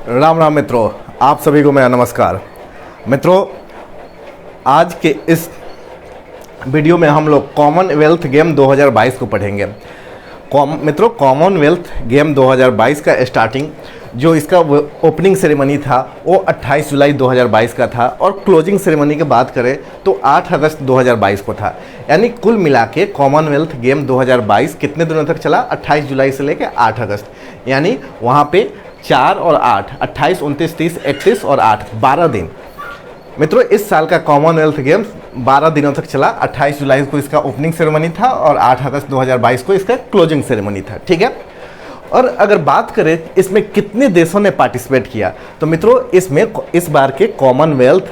राम राम मित्रों, आप सभी को मेरा नमस्कार। मित्रों, आज के इस वीडियो में हम लोग कॉमनवेल्थ गेम 2022 को पढ़ेंगे। मित्रों, कॉमनवेल्थ गेम 2022 का स्टार्टिंग जो इसका ओपनिंग सेरेमनी था वो 28 जुलाई 2022 का था और क्लोजिंग सेरेमनी की बात करें तो 8 अगस्त 2022 को था। यानी कुल मिला के कॉमनवेल्थ गेम 2022 कितने दिनों तक चला? 28 जुलाई से लेकर 8 अगस्त। यानी वहाँ पे 4 और 8, 28, 29, 30, 31 और 8, 12 दिन। मित्रों, इस साल का कॉमनवेल्थ गेम्स 12 दिनों तक चला। 28 जुलाई को इसका ओपनिंग सेरेमनी था और 8 अगस्त 2022 को इसका क्लोजिंग सेरेमनी था। ठीक है। और अगर बात करें इसमें कितने देशों ने पार्टिसिपेट किया, तो मित्रों इसमें इस बार के कॉमनवेल्थ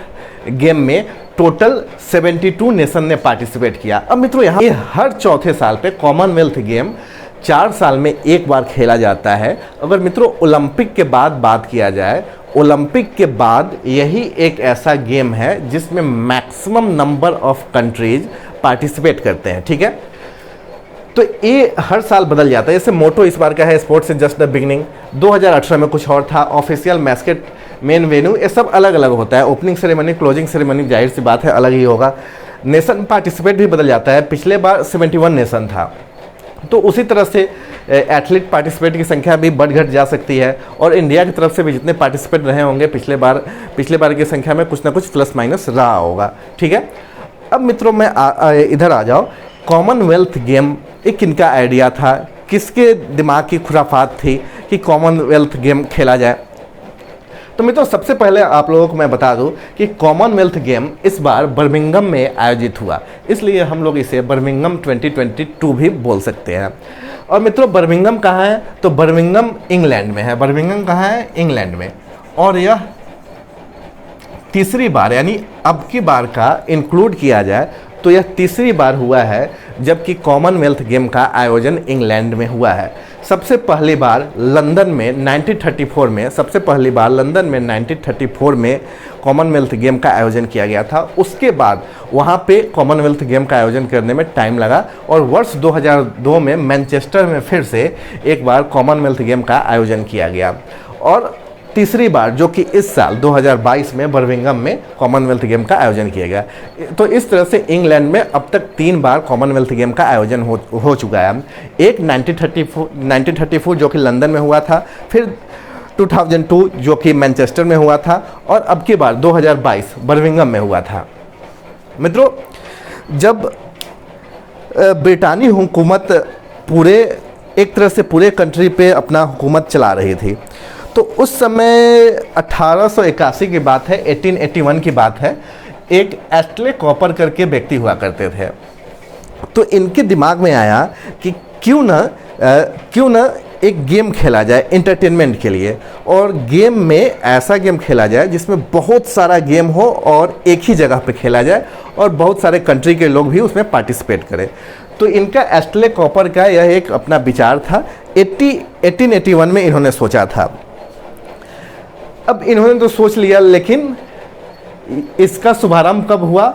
गेम में टोटल 72 नेशन ने पार्टिसिपेट किया। अब मित्रों यहाँ हर चौथे साल पे कॉमनवेल्थ गेम 4 साल में एक बार खेला जाता है। अगर मित्रों ओलंपिक के बाद बात किया जाए, ओलंपिक के बाद यही एक ऐसा गेम है जिसमें maximum number of countries participate करते हैं। ठीक है। तो ये हर साल बदल जाता है। जैसे मोटो इस बार का है sports is just the beginning. 2018 में कुछ और था। ऑफिशियल मैस्केट, मेन वेन्यू, ये सब अलग अलग होता है। ओपनिंग सेरेमनी, क्लोजिंग सेरेमनी जाहिर सी बात है अलग ही होगा। नेशन पार्टिसिपेट भी बदल जाता है। पिछले बार 71 नेशन था, तो उसी तरह से एथलीट पार्टिसिपेट की संख्या भी बढ़ घट जा सकती है। और इंडिया की तरफ से भी जितने पार्टिसिपेट रहे होंगे पिछले बार की संख्या में कुछ ना कुछ प्लस माइनस रहा होगा। ठीक है। अब मित्रों मैं इधर आ जाओ। कॉमनवेल्थ गेम एक किनका आइडिया था, किसके दिमाग की खुराफात थी कि कॉमनवेल्थ गेम खेला जाए? तो मित्रों सबसे पहले आप लोगों को मैं बता दूं कि कॉमनवेल्थ गेम इस बार बर्मिंघम में आयोजित हुआ, इसलिए हम लोग इसे बर्मिंघम 2022 भी बोल सकते हैं। और मित्रों बर्मिंघम कहाँ है? तो बर्मिंघम इंग्लैंड में है। बर्मिंघम कहाँ है? इंग्लैंड में। और यह तीसरी बार, यानी अब की बार का इंक्लूड किया जाए तो यह तीसरी बार हुआ है जबकि कॉमनवेल्थ गेम का आयोजन इंग्लैंड में हुआ है। सबसे पहली बार लंदन में 1934 में, सबसे पहली बार लंदन में 1934 में कॉमनवेल्थ गेम का आयोजन किया गया था। उसके बाद वहाँ पे कॉमनवेल्थ गेम का आयोजन करने में टाइम लगा और वर्ष 2002 में मैनचेस्टर में फिर से एक बार कॉमनवेल्थ गेम का आयोजन किया गया। और तीसरी बार जो कि इस साल 2022 में बर्मिंघम में कॉमनवेल्थ गेम का आयोजन किया गया। तो इस तरह से इंग्लैंड में अब तक 3 बार कॉमनवेल्थ गेम का आयोजन हो चुका है। एक 1934 जो कि लंदन में हुआ था, फिर 2002 जो कि मैनचेस्टर में हुआ था और अब की बार 2022 बर्मिंघम में हुआ था। मित्रों, जब ब्रिटानी हुकूमत एक तरह से पूरे कंट्री पे अपना हुकूमत चला रही थी, तो उस समय 1881 की बात है, 1881 की बात है, एक एस्टले कॉपर करके व्यक्ति हुआ करते थे। तो इनके दिमाग में आया कि क्यों ना एक गेम खेला जाए एंटरटेनमेंट के लिए, और गेम में ऐसा गेम खेला जाए जिसमें बहुत सारा गेम हो और एक ही जगह पे खेला जाए और बहुत सारे कंट्री के लोग भी उसमें पार्टिसिपेट करें। तो इनका एस्टले कॉपर का यह एक अपना विचार था। 1881 में इन्होंने सोचा था। अब इन्होंने तो सोच लिया, लेकिन इसका शुभारंभ कब हुआ?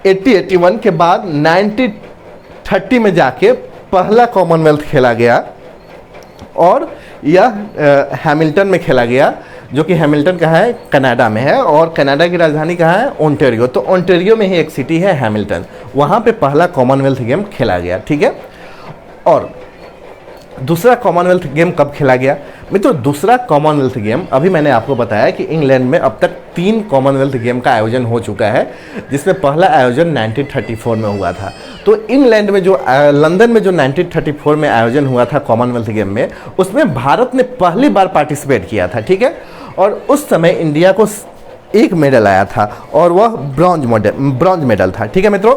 1881 के बाद 1930 में जाके पहला कॉमनवेल्थ खेला गया और यह हैमिल्टन में खेला गया, जो कि हैमिल्टन कहाँ है? कनाडा में है। और कनाडा की राजधानी कहाँ है? ओंटारियो। तो ओंटारियो में ही एक सिटी है हैमिल्टन, वहाँ पे पहला कॉमनवेल्थ गेम खेला गया। ठीक है। और दूसरा कॉमनवेल्थ गेम कब खेला गया? मित्रों दूसरा कॉमनवेल्थ गेम अभी मैंने आपको बताया कि इंग्लैंड में अब तक 3 कॉमनवेल्थ गेम का आयोजन हो चुका है, जिसमें पहला आयोजन 1934 में हुआ था। तो इंग्लैंड में जो लंदन में जो 1934 में आयोजन हुआ था कॉमनवेल्थ गेम में, उसमें भारत ने पहली बार पार्टिसिपेट किया था। ठीक है। और उस समय इंडिया को एक मेडल आया था और वह ब्रॉन्ज मेडल था। ठीक है मित्रों,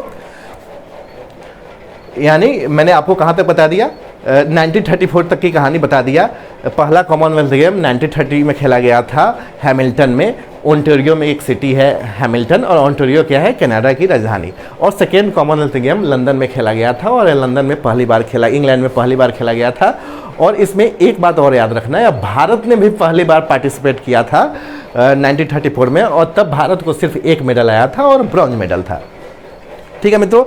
यानी मैंने आपको कहाँ तक बता दिया? 1934 तक की कहानी बता दिया। पहला कॉमनवेल्थ गेम 1930 में खेला गया था हैमिल्टन में। ओंटारियो में एक सिटी है हैमिल्टन, और ओंटारियो क्या है? कनाडा की राजधानी। और सेकेंड कॉमनवेल्थ गेम लंदन में खेला गया था और लंदन में पहली बार इंग्लैंड में पहली बार खेला गया था। और इसमें एक बात और याद रखना है, भारत ने भी पहली बार पार्टिसिपेट किया था 1934 में, और तब भारत को सिर्फ एक मेडल आया था और ब्रॉन्ज मेडल था। ठीक है मित्रों।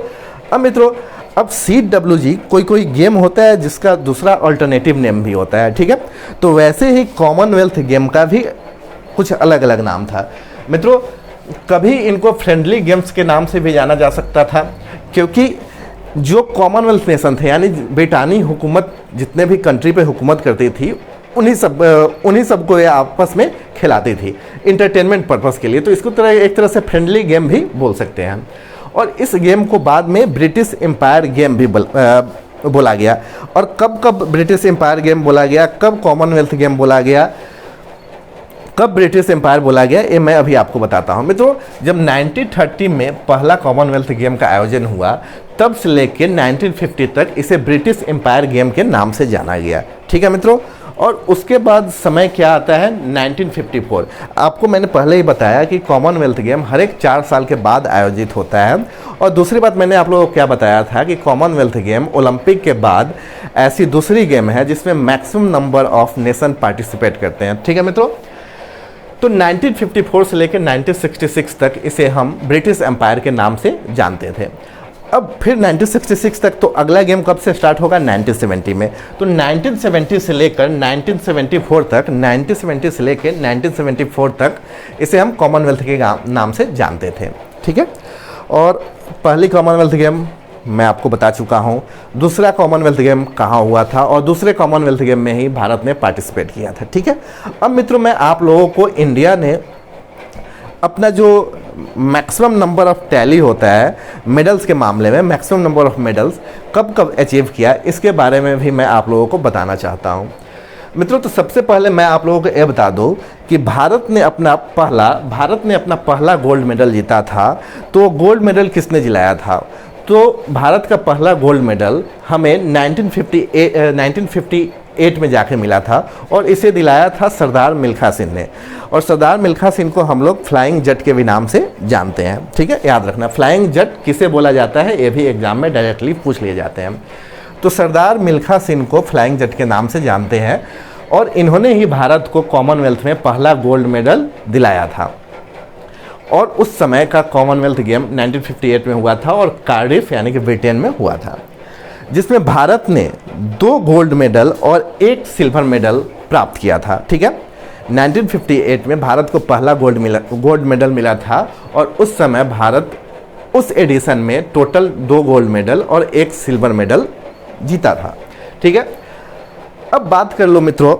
अब मित्रों अब CWG कोई कोई गेम होता है जिसका दूसरा अल्टरनेटिव नेम भी होता है, ठीक है। तो वैसे ही कॉमनवेल्थ गेम का भी कुछ अलग अलग नाम था मित्रों। कभी इनको फ्रेंडली गेम्स के नाम से भी जाना जा सकता था, क्योंकि जो कॉमनवेल्थ नेशन थे यानी ब्रिटानी हुकूमत जितने भी कंट्री पे हुकूमत करती थी उन्हीं सब को ये आपस में खिलाती थी इंटरटेनमेंट पर्पस के लिए। तो इसको एक तरह से फ्रेंडली गेम भी बोल सकते हैं। और इस गेम को बाद में ब्रिटिश एम्पायर गेम भी बोला गया। और कब कब ब्रिटिश एम्पायर गेम बोला गया, कब कॉमनवेल्थ गेम बोला गया, कब ब्रिटिश एम्पायर बोला गया, ये मैं अभी आपको बताता हूँ मित्रों। जब 1930 में पहला कॉमनवेल्थ गेम का आयोजन हुआ तब से लेकर 1950 तक इसे ब्रिटिश एम्पायर गेम के नाम से जाना गया, ठीक है मित्रों। और उसके बाद समय क्या आता है 1954। आपको मैंने पहले ही बताया कि कॉमनवेल्थ गेम हर एक 4 साल के बाद आयोजित होता है। और दूसरी बात मैंने आप लोगों को क्या बताया था कि कॉमनवेल्थ गेम ओलंपिक के बाद ऐसी दूसरी गेम है जिसमें maximum number of nation participate करते हैं, ठीक है मित्रों। तो 1954 से लेकर 1966 तक इसे हम ब्रिटिश एम्पायर के नाम से जानते थे। अब फिर 1966 तक, तो अगला गेम कब से स्टार्ट होगा 1970 में। तो 1970 से लेकर 1974 तक, 1970 से लेकर 1974 तक इसे हम कॉमनवेल्थ के नाम से जानते थे, ठीक है। और पहली कॉमनवेल्थ गेम मैं आपको बता चुका हूँ। दूसरा कॉमनवेल्थ गेम कहाँ हुआ था और दूसरे कॉमनवेल्थ गेम में ही भारत ने पार्टिसिपेट किया था, ठीक है। अब मित्रों मैं आप लोगों को इंडिया ने अपना जो मैक्सिमम नंबर ऑफ टैली होता है मेडल्स के मामले में, मैक्सिमम नंबर ऑफ मेडल्स कब कब अचीव किया, इसके बारे में भी मैं आप लोगों को बताना चाहता हूँ मित्रों। तो सबसे पहले मैं आप लोगों को यह बता दूँ कि भारत ने अपना पहला गोल्ड मेडल जीता था। तो गोल्ड मेडल किसने दिलाया था? तो भारत का पहला गोल्ड मेडल हमें 1958 में जाके मिला था और इसे दिलाया था सरदार मिल्खा सिंह ने। और सरदार मिल्खा सिंह को हम लोग फ्लाइंग जट के भी नाम से जानते हैं, ठीक है, याद रखना। फ्लाइंग जट किसे बोला जाता है ये भी एग्जाम में डायरेक्टली पूछ लिए जाते हैं। तो सरदार मिल्खा सिंह को फ्लाइंग जट के नाम से जानते हैं और इन्होंने ही भारत को कॉमनवेल्थ में पहला गोल्ड मेडल दिलाया था। और उस समय का कॉमनवेल्थ गेम 1958 में हुआ था और कार्डिफ यानी कि ब्रिटेन में हुआ था, जिसमें भारत ने 2 गोल्ड मेडल और 1 सिल्वर मेडल प्राप्त किया था, ठीक है। 1958 में भारत को पहला गोल्ड मेडल मिला था और उस समय भारत उस एडिशन में टोटल 2 गोल्ड मेडल और 1 सिल्वर मेडल जीता था, ठीक है। अब बात कर लो मित्रों,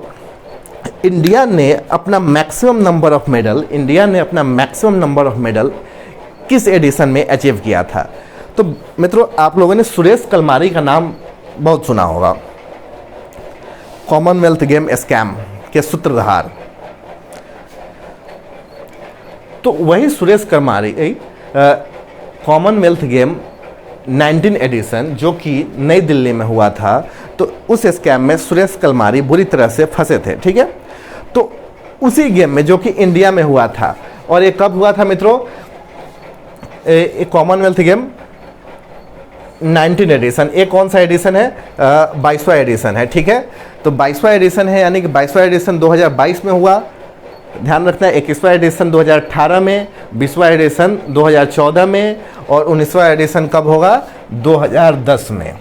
इंडिया ने अपना मैक्सिमम नंबर ऑफ मेडल किस एडिशन में अचीव किया था? तो मित्रों आप लोगों ने सुरेश कलमारी का नाम बहुत सुना होगा, कॉमनवेल्थ गेम स्कैम के सूत्रधार। तो वही सुरेश कलमारी कॉमनवेल्थ गेम 19 एडिशन जो कि नई दिल्ली में हुआ था, तो उस स्कैम में सुरेश कलमारी बुरी तरह से फंसे थे, ठीक है। तो उसी गेम में जो कि इंडिया में हुआ था, और ये कब हुआ था मित्रों? कॉमनवेल्थ गेम 19 एडिशन, ये कौन सा एडिशन है? 22वां एडिशन है, ठीक है। तो 22वां एडिशन है, यानी कि 22वां एडिशन 2022 में हुआ, ध्यान रखना। 21वां एडिशन 2018 में, 20वां एडिशन 2014 में और 19वां एडिशन कब होगा? 2010 में।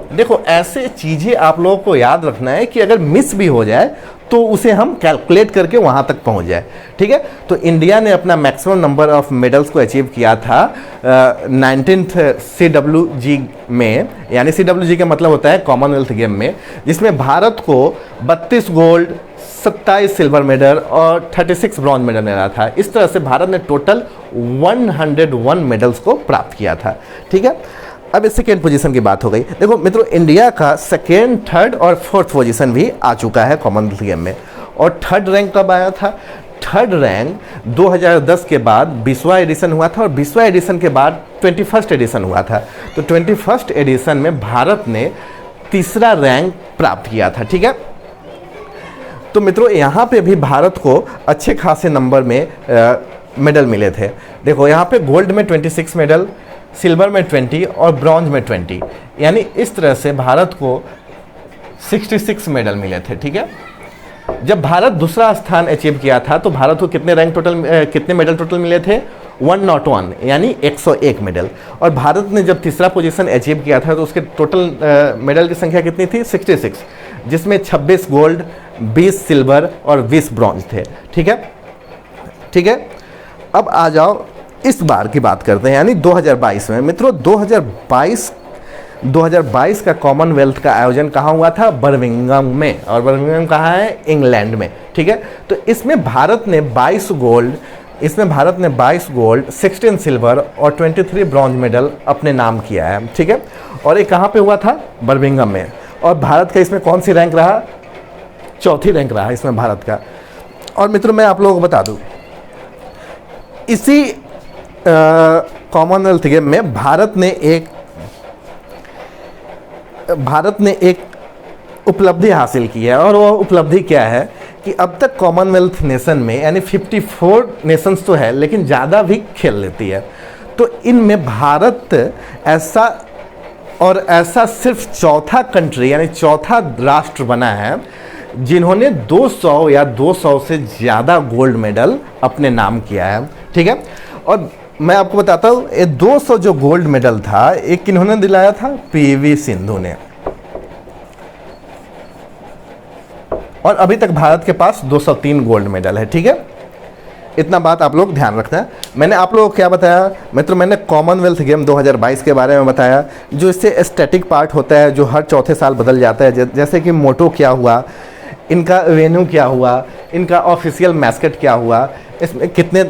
देखो ऐसे चीज़ें आप लोगों को याद रखना है कि अगर मिस भी हो जाए तो उसे हम कैलकुलेट करके वहाँ तक पहुँच जाए, ठीक है। तो इंडिया ने अपना मैक्सिमम नंबर ऑफ मेडल्स को अचीव किया था 19th CWG में, यानी CWG का मतलब होता है कॉमनवेल्थ गेम में, जिसमें भारत को 32 गोल्ड, 27 सिल्वर मेडल और 36 ब्रॉन्ज मेडल मिला था। इस तरह से भारत ने टोटल 101 मेडल्स को प्राप्त किया था, ठीक है। अब सेकेंड पोजीशन की बात हो गई। देखो मित्रों इंडिया का सेकेंड, थर्ड और फोर्थ पोजीशन भी आ चुका है कॉमनवेल्थ गेम में। और थर्ड रैंक कब आया था? थर्ड रैंक 2010 के बाद 20वां एडिशन हुआ था और 20वां एडिशन के बाद 21st एडिशन हुआ था। तो 21st एडिशन में भारत ने तीसरा रैंक प्राप्त किया था, ठीक है। तो मित्रों यहाँ पे भी भारत को अच्छे खासे नंबर में मेडल मिले थे। देखो यहाँ पे गोल्ड में 26 मेडल, सिल्वर में 20 और ब्रॉन्ज में 20, यानी इस तरह से भारत को 66 मेडल मिले थे, ठीक है। जब भारत दूसरा स्थान अचीव किया था तो भारत को कितने मेडल टोटल मिले थे? 101 यानी 101 मेडल। और भारत ने जब तीसरा पोजीशन अचीव किया था तो उसके टोटल मेडल की संख्या कितनी थी? 66, जिसमें 26 गोल्ड, 20 सिल्वर और 20 ब्रॉन्ज थे। ठीक है, ठीक है। अब आ जाओ इस बार की बात करते हैं, यानी 2022 में। मित्रों 2022 का कॉमनवेल्थ का आयोजन कहाँ हुआ था? बर्मिंघम में। और बर्मिंघम कहाँ है? इंग्लैंड में। ठीक है, तो इसमें भारत ने 22 गोल्ड, 16 सिल्वर और 23 ब्रॉन्ज मेडल अपने नाम किया है। ठीक है, और ये कहाँ पे हुआ था? बर्मिंघम में। और भारत का इसमें कौन सी रैंक रहा? चौथी रैंक रहा इसमें भारत का। और मित्रों मैं आप लोगों को बता दूं, इसी कॉमनवेल्थ गेम में भारत ने एक उपलब्धि हासिल की है। और वो उपलब्धि क्या है कि अब तक कॉमनवेल्थ नेशन में, यानी 54 नेशंस तो है लेकिन ज़्यादा भी खेल लेती है, तो इनमें भारत ऐसा सिर्फ चौथा कंट्री यानी चौथा राष्ट्र बना है जिन्होंने 200 या 200 से ज़्यादा गोल्ड मेडल अपने नाम किया है। ठीक है, और मैं आपको बताता हूँ ये 200 जो गोल्ड मेडल था एक किन्होंने दिलाया था? पीवी सिंधु ने। और अभी तक भारत के पास 203 गोल्ड मेडल है। ठीक है, इतना बात आप लोग ध्यान रखना है। मैंने आप लोगों को क्या बताया मित्रों? मैंने कॉमनवेल्थ गेम 2022 के बारे में बताया, जो इससे स्टैटिक पार्ट होता है जो हर चौथे साल बदल जाता है, जैसे कि मोटो क्या हुआ, इनका वेन्यू क्या हुआ, इनका ऑफिशियल मैस्कट क्या हुआ, इसमें कितने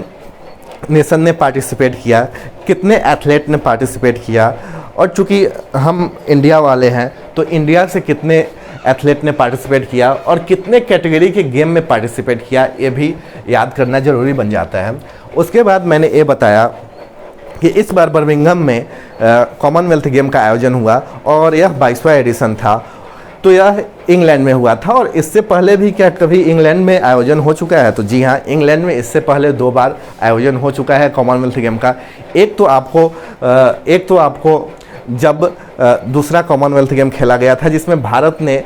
नेशन ने पार्टिसिपेट किया, कितने एथलीट ने पार्टिसिपेट किया, और चूँकि हम इंडिया वाले हैं तो इंडिया से कितने एथलीट ने पार्टिसिपेट किया और कितने कैटेगरी के गेम में पार्टिसिपेट किया, ये भी याद करना ज़रूरी बन जाता है। उसके बाद मैंने ये बताया कि इस बार बर्मिंघम में कॉमनवेल्थ गेम का आयोजन हुआ और यह 22वां एडिशन था। तो यह इंग्लैंड में हुआ था। और इससे पहले भी क्या कभी इंग्लैंड में आयोजन हो चुका है? तो जी हाँ, इंग्लैंड में इससे पहले 2 बार आयोजन हो चुका है कॉमनवेल्थ गेम का। एक तो आपको जब दूसरा कॉमनवेल्थ गेम खेला गया था जिसमें भारत ने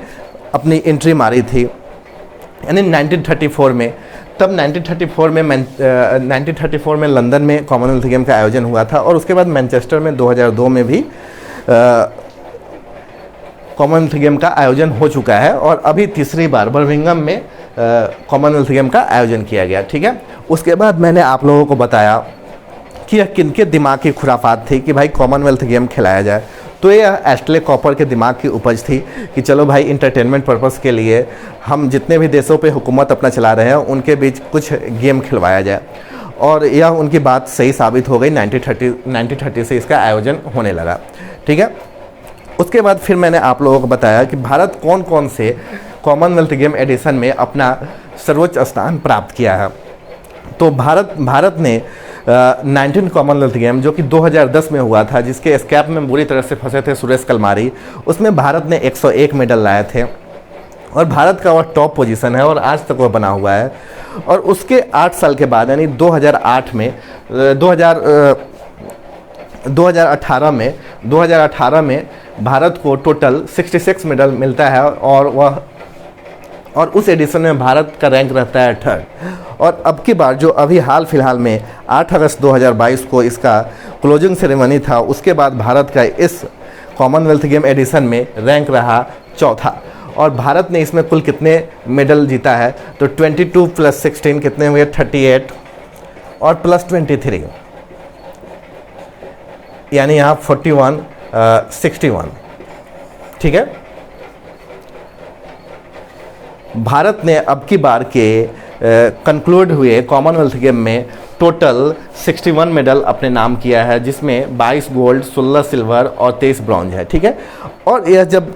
अपनी एंट्री मारी थी, यानी 1934 में। तब 1934 में लंदन में कॉमनवेल्थ गेम का आयोजन हुआ था। और उसके बाद मैनचेस्टर में 2002 में भी कॉमनवेल्थ गेम का आयोजन हो चुका है। और अभी तीसरी बार बर्मिंघम में कॉमनवेल्थ गेम का आयोजन किया गया। ठीक है, उसके बाद मैंने आप लोगों को बताया कि यह किनके दिमाग की खुराफात थी कि भाई कॉमनवेल्थ गेम खिलाया जाए। तो यह एस्टले कॉपर के दिमाग की उपज थी कि चलो भाई इंटरटेनमेंट पर्पस के लिए हम जितने भी देशों पे हुकूमत अपना चला रहे हैं उनके बीच कुछ गेम खिलवाया जाए। और यह उनकी बात सही साबित हो गई। 1930 से इसका आयोजन होने लगा। ठीक है, उसके बाद फिर मैंने आप लोगों को बताया कि भारत कौन कौन से कॉमनवेल्थ गेम एडिशन में अपना सर्वोच्च स्थान प्राप्त किया है। तो भारत ने 19 कॉमनवेल्थ गेम जो कि 2010 में हुआ था, जिसके स्कैप में बुरी तरह से फंसे थे सुरेश कलमारी, उसमें भारत ने 101 मेडल लाए थे। और भारत का वह टॉप पोजीशन है और आज तक वह बना हुआ है। और उसके 8 साल के बाद यानी 2018 में भारत को टोटल 66 मेडल मिलता है। और उस एडिशन में भारत का रैंक रहता है 3rd। और अब की बार जो अभी हाल फिलहाल में 8 अगस्त 2022 को इसका क्लोजिंग सेरेमनी था, उसके बाद भारत का इस कॉमनवेल्थ गेम एडिशन में रैंक रहा 4था। और भारत ने इसमें कुल कितने मेडल जीता है? तो 22 + 16 कितने हुए? 38 और प्लस 23 यानी यहाँ 41 61। ठीक है, भारत ने अब की बार के कंक्लूड हुए कॉमनवेल्थ गेम में टोटल 61 मेडल अपने नाम किया है, जिसमें 22 गोल्ड, 16 सिल्वर और 23 ब्रॉन्ज है। ठीक है, और यह जब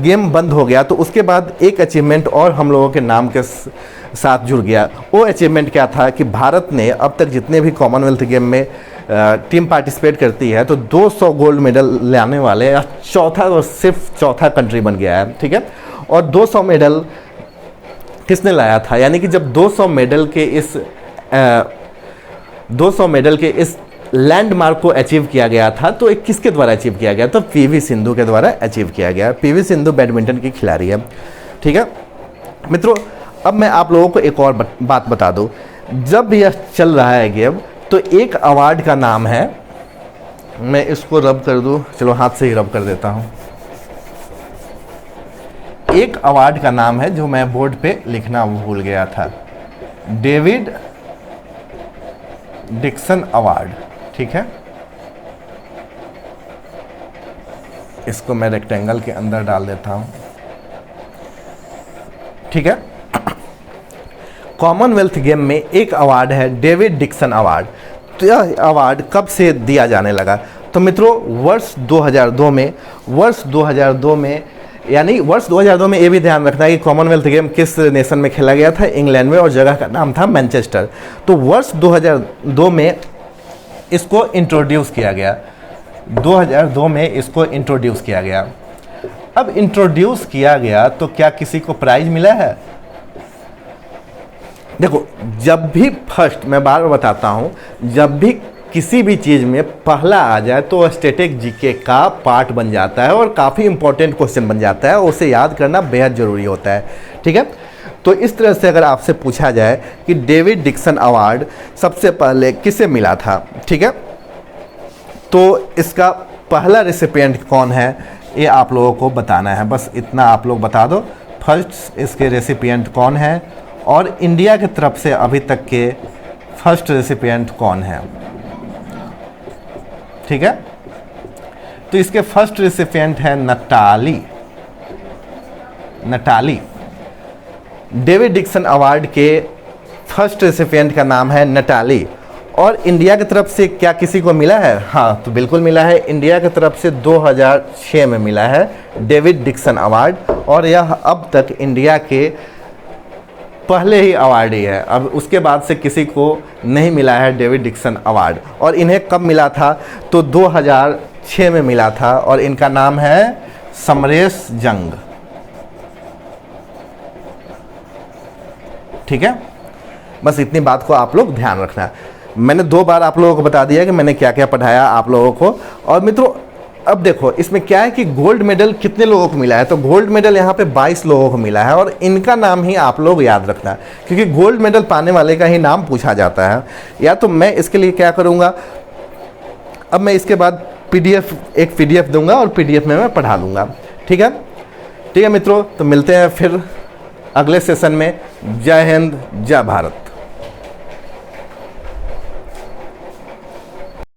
गेम बंद हो गया तो उसके बाद एक अचीवमेंट और हम लोगों के नाम के साथ जुड़ गया। वो अचीवमेंट क्या था कि भारत ने अब तक जितने भी कॉमनवेल्थ गेम में टीम पार्टिसिपेट करती है तो 200 गोल्ड मेडल लाने वाले सिर्फ चौथा कंट्री बन गया है। ठीक है, और 200 मेडल किसने लाया था? यानी कि जब 200 मेडल के इस लैंडमार्क को अचीव किया गया था तो एक किसके द्वारा अचीव किया गया? तो पीवी सिंधु के द्वारा अचीव किया गया। पीवी सिंधु बैडमिंटन की खिलाड़ी है। ठीक है मित्रों, अब मैं आप लोगों को एक और बात बता दूं। जब यह चल रहा है गेम तो एक अवार्ड का नाम है, मैं इसको रब कर दूं, चलो हाथ से ही रब कर देता हूं। एक अवार्ड का नाम है जो मैं बोर्ड पे लिखना भूल गया था, डेविड डिक्सन अवार्ड। ठीक है, इसको मैं रेक्टेंगल के अंदर डाल देता हूं। ठीक है, कॉमनवेल्थ गेम में एक अवार्ड है डेविड डिक्सन अवार्ड। तो यह अवार्ड कब से दिया जाने लगा? तो मित्रों वर्ष 2002 में यानी वर्ष 2002 में ये भी ध्यान रखना है कि कॉमनवेल्थ गेम किस नेशन में खेला गया था, इंग्लैंड में, और जगह का नाम था मैनचेस्टर। तो वर्ष 2002 में इसको इंट्रोड्यूस किया गया, 2002 में इसको इंट्रोड्यूस किया गया। अब इंट्रोड्यूस किया गया तो क्या किसी को प्राइज मिला है? देखो, जब भी फर्स्ट, मैं बार बार बताता हूं, जब भी किसी भी चीज़ में पहला आ जाए तो स्टैटिक जीके का पार्ट बन जाता है और काफ़ी इंपॉर्टेंट क्वेश्चन बन जाता है, उसे याद करना बेहद ज़रूरी होता है। ठीक है, तो इस तरह से अगर आपसे पूछा जाए कि डेविड डिक्सन अवार्ड सबसे पहले किसे मिला था, ठीक है, तो इसका पहला रेसिपिएंट कौन है ये आप लोगों को बताना है। बस इतना आप लोग बता दो, फर्स्ट इसके रेसिपिएंट कौन है और इंडिया की तरफ से अभी तक के फर्स्ट रेसिपिएंट कौन है। ठीक है, तो इसके फर्स्ट रेसिपिएंट है नटाली। डेविड डिक्सन अवार्ड के फर्स्ट रेसिपिएंट का नाम है नटाली। और इंडिया की तरफ से क्या किसी को मिला है? हाँ, तो बिल्कुल मिला है। इंडिया की तरफ से 2006 में मिला है डेविड डिक्सन अवार्ड, और यह अब तक इंडिया के पहले ही अवार्डी है। अब उसके बाद से किसी को नहीं मिला है डेविड डिक्सन अवार्ड। और इन्हें कब मिला था? तो 2006 में मिला था, और इनका नाम है समरेश जंग। ठीक है, बस इतनी बात को आप लोग ध्यान रखना। मैंने 2 बार आप लोगों को बता दिया कि मैंने क्या क्या पढ़ाया आप लोगों को। और मित्रों अब देखो इसमें क्या है कि गोल्ड मेडल कितने लोगों को मिला है? तो गोल्ड मेडल यहाँ पे 22 लोगों को मिला है, और इनका नाम ही आप लोग याद रखना, क्योंकि गोल्ड मेडल पाने वाले का ही नाम पूछा जाता है। या तो मैं इसके लिए क्या करूँगा, अब मैं इसके बाद एक PDF दूंगा और PDF में मैं पढ़ा लूँगा। ठीक है, ठीक है मित्रों, तो मिलते हैं फिर अगले सेशन में। जय हिंद, जय भारत।